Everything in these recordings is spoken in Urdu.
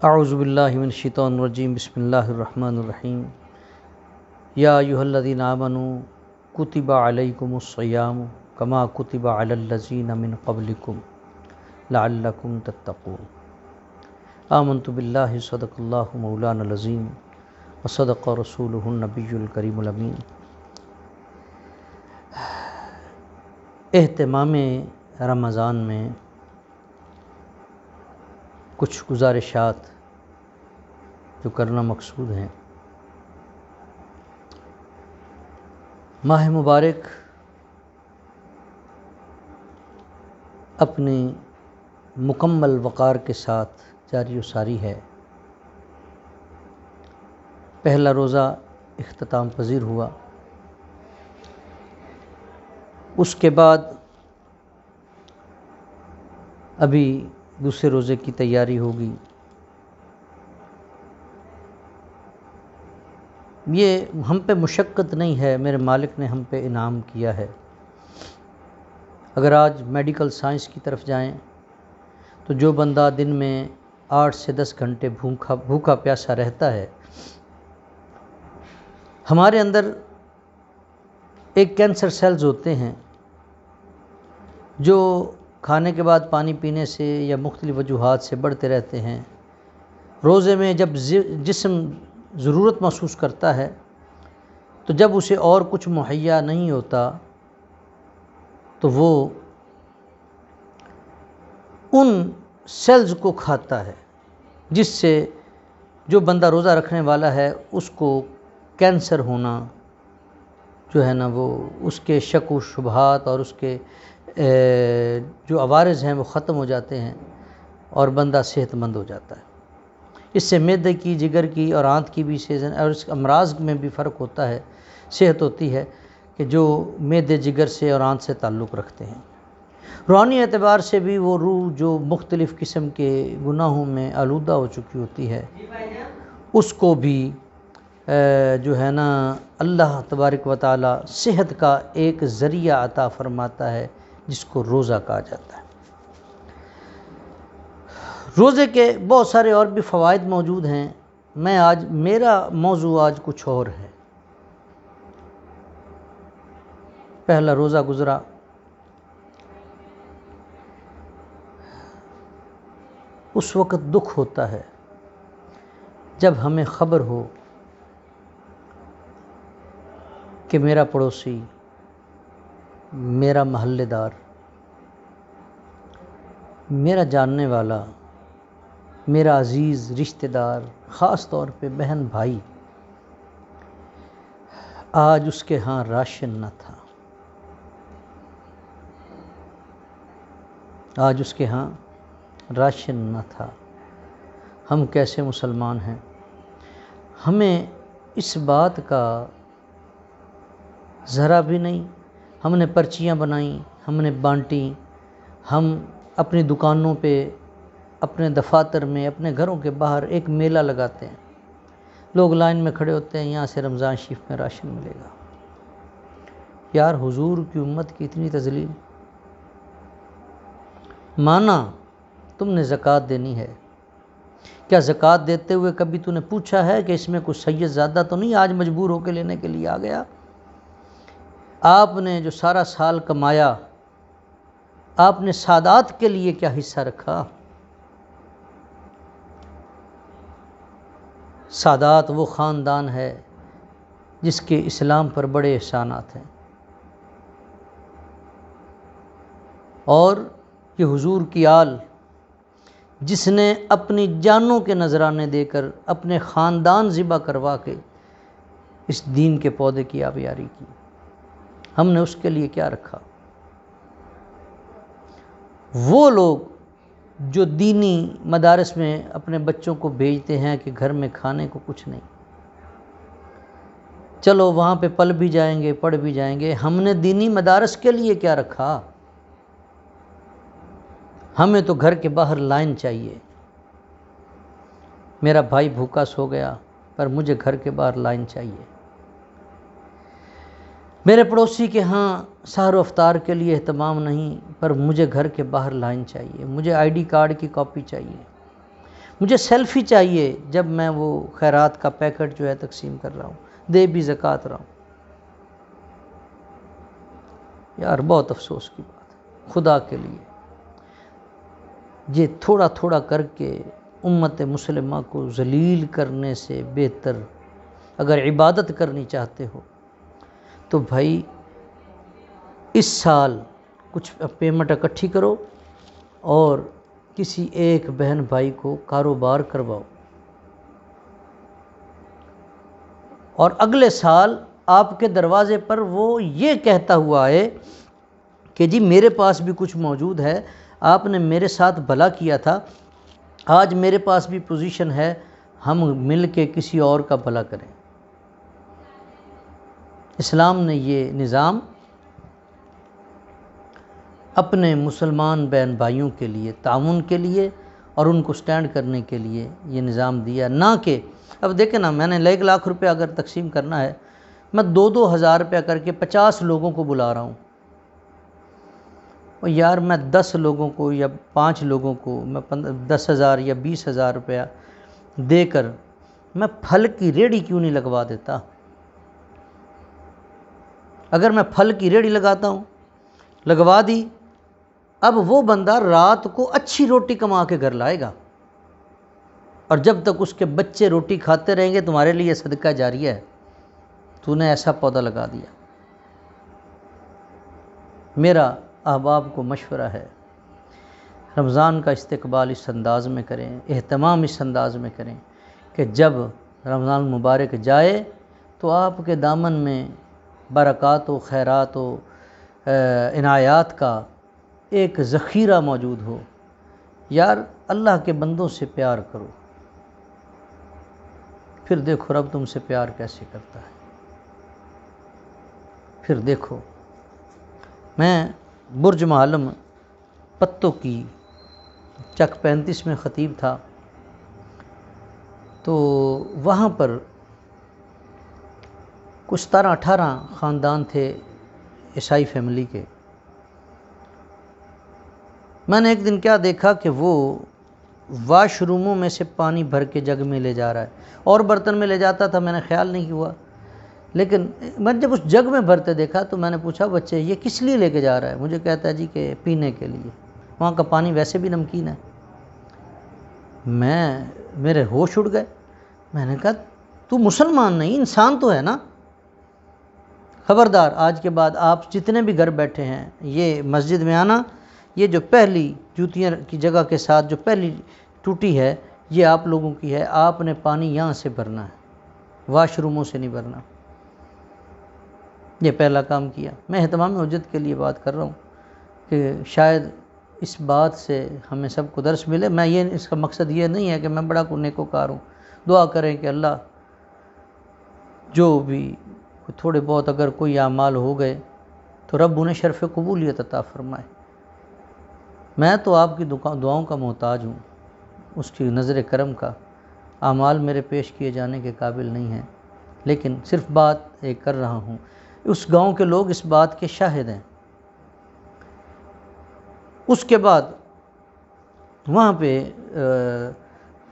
اعوذ باللہ من الشیطان الرجیم بسم اللہ الرحمن الرحیم یا ایھا الذین آمنوا کتب علیکم الصیام کما کتب علی الذین من قبلکم لعلکم تتقون آمنت باللہ صدق اللہ مولانا العظیم وصدق رسولہ النبی الکریم الامین۔ اہتمام رمضان میں کچھ گزارشات جو کرنا مقصود ہیں۔ ماہ مبارک اپنی مکمل وقار کے ساتھ جاری و ساری ہے۔ پہلا روزہ اختتام پذیر ہوا، اس کے بعد ابھی دوسرے روزے کی تیاری ہوگی۔ یہ ہم پہ مشقت نہیں ہے، میرے مالک نے ہم پہ انعام کیا ہے۔ اگر آج میڈیکل سائنس کی طرف جائیں تو جو بندہ دن میں 8 سے 10 گھنٹے بھوکا پیاسا رہتا ہے، ہمارے اندر ایک کینسر سیلز ہوتے ہیں جو کھانے کے بعد پانی پینے سے یا مختلف وجوہات سے بڑھتے رہتے ہیں۔ روزے میں جب جسم ضرورت محسوس کرتا ہے تو جب اسے اور کچھ مہیا نہیں ہوتا تو وہ ان سیلز کو کھاتا ہے، جس سے جو بندہ روزہ رکھنے والا ہے اس کو کینسر ہونا جو ہے نا، وہ اس کے شک و شبہات اور اس کے جو عوارض ہیں وہ ختم ہو جاتے ہیں اور بندہ صحت مند ہو جاتا ہے۔ اس سے معدے کی، جگر کی اور آنت کی بھی سیزن اور اس امراض میں بھی فرق ہوتا ہے، صحت ہوتی ہے کہ جو معدے، جگر سے اور آنت سے تعلق رکھتے ہیں۔ روحانی اعتبار سے بھی وہ روح جو مختلف قسم کے گناہوں میں آلودہ ہو چکی ہوتی ہے، اس کو بھی جو ہے نا اللہ تبارک و تعالی صحت کا ایک ذریعہ عطا فرماتا ہے، جس کو روزہ کہا جاتا ہے۔ روزے کے بہت سارے اور بھی فوائد موجود ہیں، میرا موضوع آج کچھ اور ہے۔ پہلا روزہ گزرا، اس وقت دکھ ہوتا ہے جب ہمیں خبر ہو کہ میرا پڑوسی، میرا محلے دار، میرا جاننے والا، میرا عزیز رشتہ دار، خاص طور پہ بہن بھائی، آج اس کے ہاں راشن نہ تھا، آج اس کے ہاں راشن نہ تھا۔ ہم کیسے مسلمان ہیں؟ ہمیں اس بات کا ذرا بھی نہیں۔ ہم نے پرچیاں بنائیں، ہم نے بانٹیں، ہم اپنی دکانوں پہ، اپنے دفاتر میں، اپنے گھروں کے باہر ایک میلہ لگاتے ہیں، لوگ لائن میں کھڑے ہوتے ہیں، یہاں سے رمضان شریف میں راشن ملے گا۔ یار حضور کی امت کی اتنی تذلیل! مانا تم نے زکوٰۃ دینی ہے، کیا زکوٰۃ دیتے ہوئے کبھی تو نے پوچھا ہے کہ اس میں کوئی سید زادہ تو نہیں آج مجبور ہو کے لینے کے لیے آ گیا؟ آپ نے جو سارا سال کمایا، آپ نے سادات کے لیے کیا حصہ رکھا؟ سادات وہ خاندان ہے جس کے اسلام پر بڑے احسانات ہیں، اور یہ حضور کی آل جس نے اپنی جانوں کے نذرانے دے کر اپنے خاندان ذبح کروا کے اس دین کے پودے کی آبیاری کی، ہم نے اس کے لیے کیا رکھا؟ وہ لوگ جو دینی مدارس میں اپنے بچوں کو بھیجتے ہیں کہ گھر میں کھانے کو کچھ نہیں، چلو وہاں پہ پل بھی جائیں گے، پڑھ بھی جائیں گے، ہم نے دینی مدارس کے لیے کیا رکھا؟ ہمیں تو گھر کے باہر لائن چاہیے۔ میرا بھائی بھوکا سو گیا پر مجھے گھر کے باہر لائن چاہیے۔ میرے پڑوسی کے ہاں سحر و افطار کے لیے اہتمام نہیں، پر مجھے گھر کے باہر لائن چاہیے، مجھے آئی ڈی کارڈ کی کاپی چاہیے، مجھے سیلفی چاہیے جب میں وہ خیرات کا پیکٹ جو ہے تقسیم کر رہا ہوں، دے بھی زکوٰۃ رہا ہوں۔ یار بہت افسوس کی بات ہے، خدا کے لیے یہ تھوڑا تھوڑا کر کے امت مسلمہ کو ذلیل کرنے سے بہتر اگر عبادت کرنی چاہتے ہو تو بھائی اس سال کچھ پیمنٹ اکٹھی کرو اور کسی ایک بہن بھائی کو کاروبار کرواؤ، اور اگلے سال آپ کے دروازے پر وہ یہ کہتا ہوا آئے کہ جی میرے پاس بھی کچھ موجود ہے، آپ نے میرے ساتھ بھلا کیا تھا، آج میرے پاس بھی پوزیشن ہے، ہم مل کے کسی اور کا بھلا کریں۔ اسلام نے یہ نظام اپنے مسلمان بہن بھائیوں کے لیے تعاون کے لیے اور ان کو سٹینڈ کرنے کے لیے یہ نظام دیا، نہ کہ اب دیکھیں نا، میں نے 1 لاکھ روپے اگر تقسیم کرنا ہے، میں 2,000 روپیہ کر کے 50 لوگوں کو بلا رہا ہوں، اور یار میں 10 لوگوں کو یا 5 لوگوں کو میں 10,000 یا 20,000 روپیہ دے کر میں پھل کی ریڑھی کیوں نہیں لگوا دیتا؟ اگر میں پھل کی ریڑھی لگاتا ہوں، لگوا دی، اب وہ بندہ رات کو اچھی روٹی کما کے گھر لائے گا، اور جب تک اس کے بچے روٹی کھاتے رہیں گے تمہارے لیے صدقہ جاریہ ہے، تو نے ایسا پودا لگا دیا۔ میرا احباب کو مشورہ ہے، رمضان کا استقبال اس انداز میں کریں، اہتمام اس انداز میں کریں کہ جب رمضان مبارک جائے تو آپ کے دامن میں برکات و خیرات و عنایات کا ایک ذخیرہ موجود ہو۔ یار اللہ کے بندوں سے پیار کرو، پھر دیکھو رب تم سے پیار کیسے کرتا ہے، پھر دیکھو۔ میں برج معلم پتوں کی چک 35 میں خطیب تھا، تو وہاں پر کچھ 17-18 خاندان تھے عیسائی فیملی کے۔ میں نے ایک دن کیا دیکھا کہ وہ واش روموں میں سے پانی بھر کے جگ میں لے جا رہا ہے، اور برتن میں لے جاتا تھا، میں نے خیال نہیں ہوا، لیکن میں جب اس جگ میں بھرتے دیکھا تو میں نے پوچھا بچے یہ کس لیے لے کے جا رہا ہے؟ مجھے کہتا ہے جی کہ پینے کے لیے، وہاں کا پانی ویسے بھی نمکین ہے۔ میرے ہوش اڑ گئے، میں نے کہا تو مسلمان نہیں انسان تو ہے نا، خبردار آج کے بعد آپ جتنے بھی گھر بیٹھے ہیں یہ مسجد میں آنا، یہ جو پہلی جوتیاں کی جگہ کے ساتھ جو پہلی ٹوٹی ہے یہ آپ لوگوں کی ہے، آپ نے پانی یہاں سے بھرنا ہے، واش روموں سے نہیں بھرنا۔ یہ پہلا کام کیا۔ میں اہتمام حجت کے لیے بات کر رہا ہوں کہ شاید اس بات سے ہمیں سب کو درس ملے۔ اس کا مقصد یہ نہیں ہے کہ میں بڑا نیکوکار ہوں۔ دعا کریں کہ اللہ جو بھی تھوڑے بہت اگر کوئی اعمال ہو گئے تو رب انہیں شرف قبولیت عطا فرمائے۔ میں تو آپ کی دعاؤں کا محتاج ہوں، اس کی نظر کرم کا۔ اعمال میرے پیش کیے جانے کے قابل نہیں ہیں، لیکن صرف بات ایک کر رہا ہوں، اس گاؤں کے لوگ اس بات کے شاہد ہیں۔ اس کے بعد وہاں پہ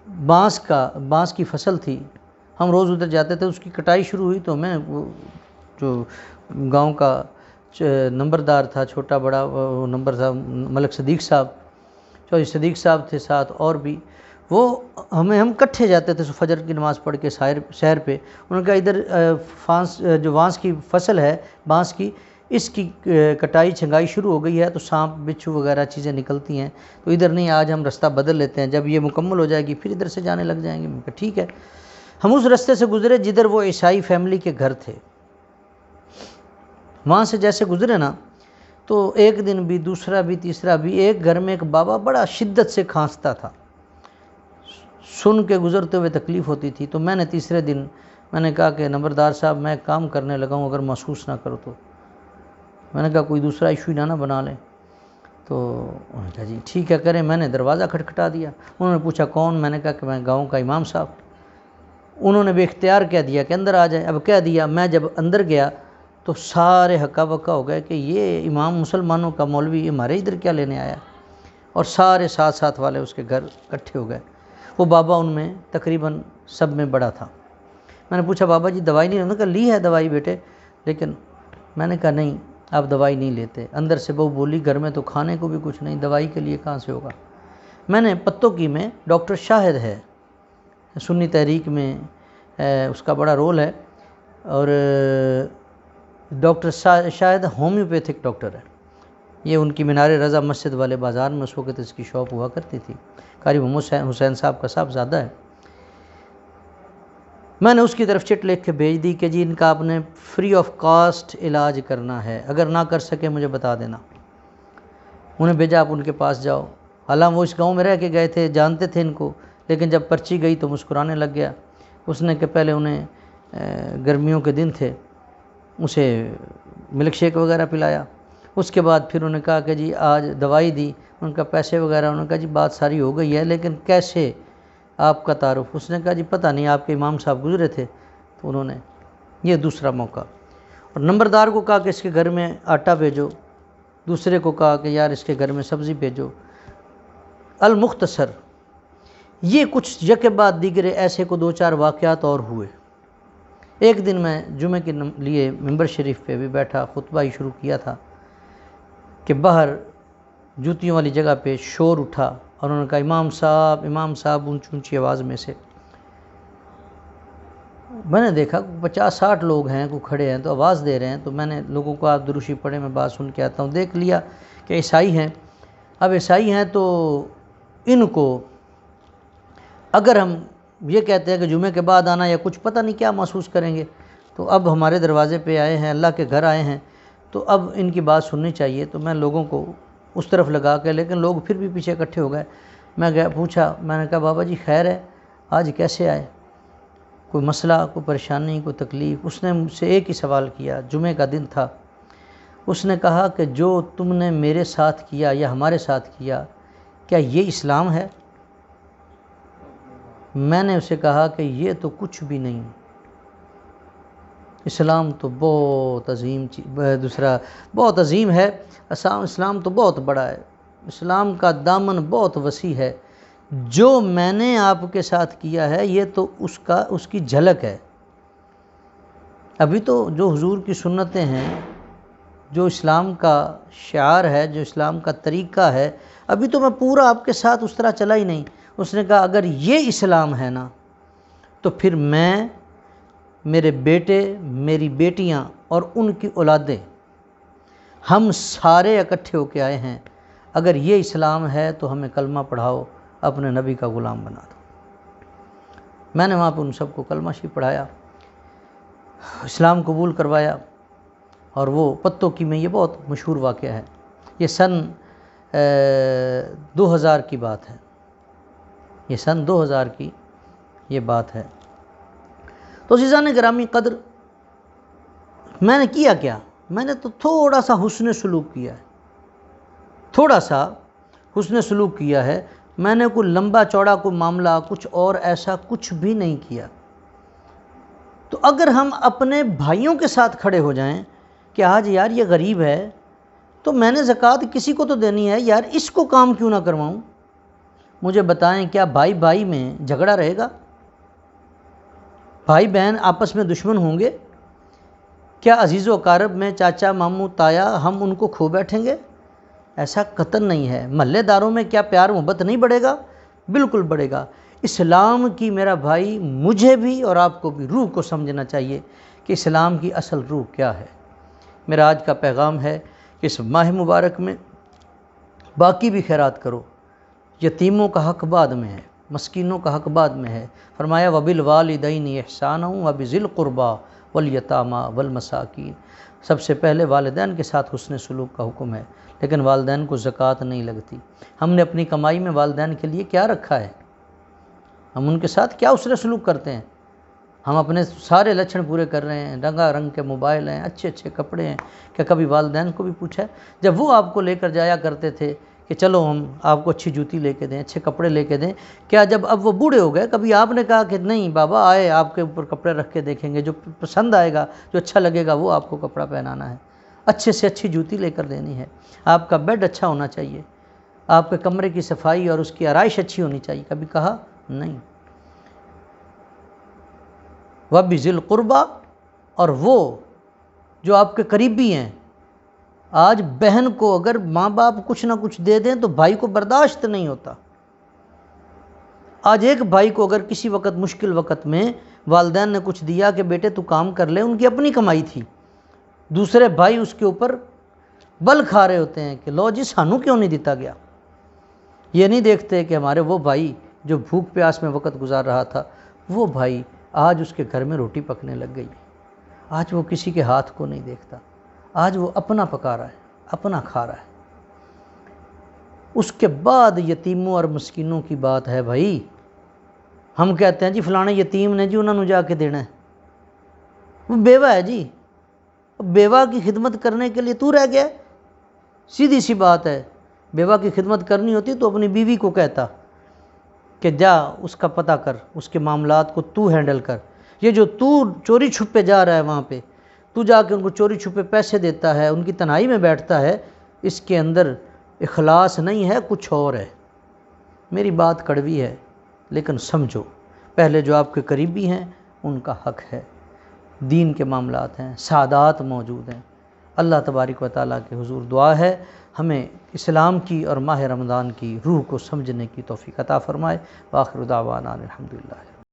بانس کی فصل تھی، ہم روز ادھر جاتے تھے، اس کی کٹائی شروع ہوئی تو میں جو گاؤں کا نمبردار تھا، چھوٹا بڑا نمبر تھا، ملک صدیق صاحب، چودھری صدیق صاحب تھے ساتھ، اور بھی وہ ہم کٹھے جاتے تھے فجر کی نماز پڑھ کے سیر پہ۔ انہوں نے کہا ادھر جو بانس کی فصل ہے، بانس کی، اس کی کٹائی چھنگائی شروع ہو گئی ہے، تو سانپ بچھو وغیرہ چیزیں نکلتی ہیں، تو ادھر نہیں، آج ہم رستہ بدل لیتے ہیں، جب یہ مکمل ہو جائے گی پھر ادھر سے جانے لگ جائیں گے۔ میں کہا ٹھیک ہے۔ ہم اس رستے سے گزرے جدھر وہ عیسائی فیملی کے گھر تھے، وہاں سے جیسے گزرے نا تو ایک دن بھی، دوسرا بھی، تیسرا بھی، ایک گھر میں ایک بابا بڑا شدت سے کھانستا تھا، سن کے گزرتے ہوئے تکلیف ہوتی تھی۔ تو میں نے تیسرے دن میں نے کہا کہ نمبردار صاحب میں کام کرنے لگا ہوں، اگر محسوس نہ کرو تو، میں نے کہا کوئی دوسرا ایشو نہ بنا لیں۔ تو انہوں نے کہا جی ٹھیک ہے کریں۔ میں نے دروازہ کھٹکھٹا دیا، انہوں نے پوچھا کون؟ میں نے کہا کہ میں گاؤں کا امام صاحب۔ انہوں نے بے اختیار کہہ دیا کہ اندر آ جائے۔ اب کہہ دیا، میں جب اندر گیا تو سارے ہکا بکا ہو گئے کہ یہ امام مسلمانوں کا مولوی ہمارے ادھر کیا لینے آیا، اور سارے ساتھ والے اس کے گھر اکٹھے ہو گئے۔ وہ بابا ان میں تقریباً سب میں بڑا تھا۔ میں نے پوچھا بابا جی دوائی نہیں؟ انہوں نے کہا لی ہے دوائی بیٹے، لیکن میں نے کہا نہیں آپ دوائی نہیں لیتے۔ اندر سے بہو بولی گھر میں تو کھانے کو بھی کچھ نہیں، دوائی کے لیے کہاں سے ہوگا؟ میں نے پتوں کی میں ڈاکٹر شاہد ہے، سنی تحریک میں اس کا بڑا رول ہے، اور ڈاکٹر شاہد ہومیوپیتھک ڈاکٹر ہے، یہ ان کی مینار رضا مسجد والے بازار میں اس وقت اس کی شاپ ہوا کرتی تھی، قاری محمد حسین صاحب کا صاحبزادہ ہے۔ میں نے اس کی طرف چٹ لکھ کے بھیج دی کہ جی ان کا آپ نے فری آف کاسٹ علاج کرنا ہے، اگر نہ کر سکے مجھے بتا دینا۔ انہیں بھیجا آپ ان کے پاس جاؤ، حالانکہ وہ اس گاؤں میں رہ کے گئے تھے، جانتے تھے ان کو، لیکن جب پرچی گئی تو مسکرانے لگ گیا۔ اس نے کہ پہلے انہیں گرمیوں کے دن تھے، اسے ملک شیک وغیرہ پلایا، اس کے بعد پھر انہوں نے کہا کہ جی آج دوائی دی، ان کا پیسے وغیرہ، انہوں نے کہا جی بات ساری ہو گئی ہے لیکن کیسے آپ کا تعارف؟ اس نے کہا جی پتہ نہیں آپ کے امام صاحب گزرے تھے، تو انہوں نے یہ دوسرا موقع، اور نمبردار کو کہا کہ اس کے گھر میں آٹا بھیجو، دوسرے کو کہا کہ یار اس کے گھر میں سبزی بھیجو۔ المختصر یہ کچھ یکے بعد دیگرے ایسے کو 2-4 واقعات اور ہوئے۔ ایک دن میں جمعے کے لیے ممبر شریف پہ بھی بیٹھا، خطبہ ہی شروع کیا تھا کہ باہر جوتیوں والی جگہ پہ شور اٹھا، اور انہوں نے کہا امام صاحب اونچی اونچی آواز میں سے۔ میں نے دیکھا 50-60 لوگ ہیں کو کھڑے ہیں تو آواز دے رہے ہیں، تو میں نے لوگوں کو آپ دروشی پڑھے میں بات سن کے آتا ہوں، دیکھ لیا کہ عیسائی ہیں۔ اب عیسائی ہیں تو ان کو اگر ہم یہ کہتے ہیں کہ جمعے کے بعد آنا یا کچھ پتہ نہیں کیا محسوس کریں گے، تو اب ہمارے دروازے پہ آئے ہیں، اللہ کے گھر آئے ہیں، تو اب ان کی بات سننی چاہیے۔ تو میں لوگوں کو اس طرف لگا کے، لیکن لوگ پھر بھی پیچھے اکٹھے ہو گئے۔ میں گیا پوچھا، میں نے کہا بابا جی خیر ہے، آج کیسے آئے؟ کوئی مسئلہ، کوئی پریشانی، کوئی تکلیف؟ اس نے مجھ سے ایک ہی سوال کیا، جمعے کا دن تھا، اس نے کہا کہ جو تم نے میرے ساتھ کیا یا ہمارے ساتھ کیا، کیا یہ اسلام ہے؟ میں نے اسے کہا کہ یہ تو کچھ بھی نہیں، اسلام تو بہت عظیم دوسرا بہت عظیم ہے، اسلام تو بہت بڑا ہے، اسلام کا دامن بہت وسیع ہے، جو میں نے آپ کے ساتھ کیا ہے یہ تو اس کی جھلک ہے، ابھی تو جو حضور کی سنتیں ہیں، جو اسلام کا شعار ہے، جو اسلام کا طریقہ ہے، ابھی تو میں پورا آپ کے ساتھ اس طرح چلا ہی نہیں۔ اس نے کہا اگر یہ اسلام ہے نا، تو پھر میں، میرے بیٹے، میری بیٹیاں اور ان کی اولادیں، ہم سارے اکٹھے ہو کے آئے ہیں، اگر یہ اسلام ہے تو ہمیں کلمہ پڑھاؤ، اپنے نبی کا غلام بنا دو۔ میں نے وہاں پہ ان سب کو کلمہ شریف پڑھایا، اسلام قبول کروایا، اور وہ پتوں کی میں یہ بہت مشہور واقعہ ہے، یہ سن 2000 کی بات ہے، یہ سن 2000 کی یہ بات ہے۔ تو عزیزان گرامی قدر، میں نے کیا کیا؟ میں نے تو تھوڑا سا حسن سلوک کیا ہے، تھوڑا سا حسن سلوک کیا ہے، میں نے کوئی لمبا چوڑا کوئی معاملہ کچھ اور ایسا کچھ بھی نہیں کیا۔ تو اگر ہم اپنے بھائیوں کے ساتھ کھڑے ہو جائیں کہ آج یار یہ غریب ہے تو میں نے زکوٰۃ کسی کو تو دینی ہے، یار اس کو کام کیوں نہ کرواؤں؟ مجھے بتائیں کیا بھائی بھائی میں جھگڑا رہے گا؟ بھائی بہن آپس میں دشمن ہوں گے؟ کیا عزیز و اقارب میں چاچا ماموں تایا ہم ان کو کھو بیٹھیں گے؟ ایسا قطعاً نہیں ہے۔ محلے داروں میں کیا پیار محبت نہیں بڑھے گا؟ بالکل بڑھے گا۔ اسلام کی میرا بھائی مجھے بھی اور آپ کو بھی روح کو سمجھنا چاہیے کہ اسلام کی اصل روح کیا ہے۔ میرا آج کا پیغام ہے کہ اس ماہ مبارک میں باقی بھی خیرات کرو، یتیموں کا حق بعد میں ہے، مسکینوں کا حق بعد میں ہے۔ فرمایا وَبِالْوَالِدَيْنِ إِحْسَانًا وَبِذِي الْقُرْبَىٰ وَالْيَتَامَىٰ وَالْمَسَاكِينِ، سب سے پہلے والدین کے ساتھ حسن سلوک کا حکم ہے، لیکن والدین کو زکوٰۃ نہیں لگتی۔ ہم نے اپنی کمائی میں والدین کے لیے کیا رکھا ہے؟ ہم ان کے ساتھ کیا حسن سلوک کرتے ہیں؟ ہم اپنے سارے لچھن پورے کر رہے ہیں، رنگا رنگ کے موبائل ہیں، اچھے اچھے کپڑے ہیں، کیا کبھی والدین کو بھی پوچھا ہے؟ جب وہ آپ کو لے کر جایا کرتے تھے کہ چلو ہم آپ کو اچھی جوتی لے کے دیں، اچھے کپڑے لے کے دیں، کیا جب اب وہ بوڑھے ہو گئے کبھی آپ نے کہا کہ نہیں بابا آئے آپ کے اوپر کپڑے رکھ کے دیکھیں گے، جو پسند آئے گا، جو اچھا لگے گا وہ آپ کو کپڑا پہنانا ہے، اچھے سے اچھی جوتی لے کر دینی ہے، آپ کا بیڈ اچھا ہونا چاہیے، آپ کے کمرے کی صفائی اور اس کی آرائش اچھی ہونی چاہیے، کبھی کہا؟ نہیں۔ وَبِذِی الْقُرْبَى، اور وہ جو آپ کے قریبی ہیں۔ آج بہن کو اگر ماں باپ کچھ نہ کچھ دے دیں تو بھائی کو برداشت نہیں ہوتا۔ آج ایک بھائی کو اگر کسی وقت مشکل وقت میں والدین نے کچھ دیا کہ بیٹے تو کام کر لے، ان کی اپنی کمائی تھی، دوسرے بھائی اس کے اوپر بل کھا رہے ہوتے ہیں کہ لو جی سانوں کیوں نہیں دیتا گیا۔ یہ نہیں دیکھتے کہ ہمارے وہ بھائی جو بھوک پیاس میں وقت گزار رہا تھا، وہ بھائی آج اس کے گھر میں روٹی پکنے لگ گئی، آج وہ کسی کے ہاتھ کو نہیں دیکھتا، آج وہ اپنا پکا رہا ہے، اپنا کھا رہا ہے۔ اس کے بعد یتیموں اور مسکینوں کی بات ہے بھائی۔ ہم کہتے ہیں جی فلانے یتیم نے جی انہوں نے جا کے دینا ہے، وہ بیوہ ہے جی، بیوہ کی خدمت کرنے کے لیے تو رہ گیا۔ سیدھی سی بات ہے، بیوہ کی خدمت کرنی ہوتی تو اپنی بیوی کو کہتا کہ جا اس کا پتہ کر، اس کے معاملات کو تو ہینڈل کر۔ یہ جو تو چوری چھپے جا رہا ہے وہاں پہ، تو جا کے ان کو چوری چھپے پیسے دیتا ہے، ان کی تنہائی میں بیٹھتا ہے، اس کے اندر اخلاص نہیں ہے، کچھ اور ہے۔ میری بات کڑوی ہے لیکن سمجھو، پہلے جو آپ کے قریبی ہیں ان کا حق ہے، دین کے معاملات ہیں، سعادات موجود ہیں۔ اللہ تبارک و تعالیٰ کے حضور دعا ہے ہمیں اسلام کی اور ماہ رمضان کی روح کو سمجھنے کی توفیق عطا فرمائے۔ وآخر دعوانا الحمدللہ۔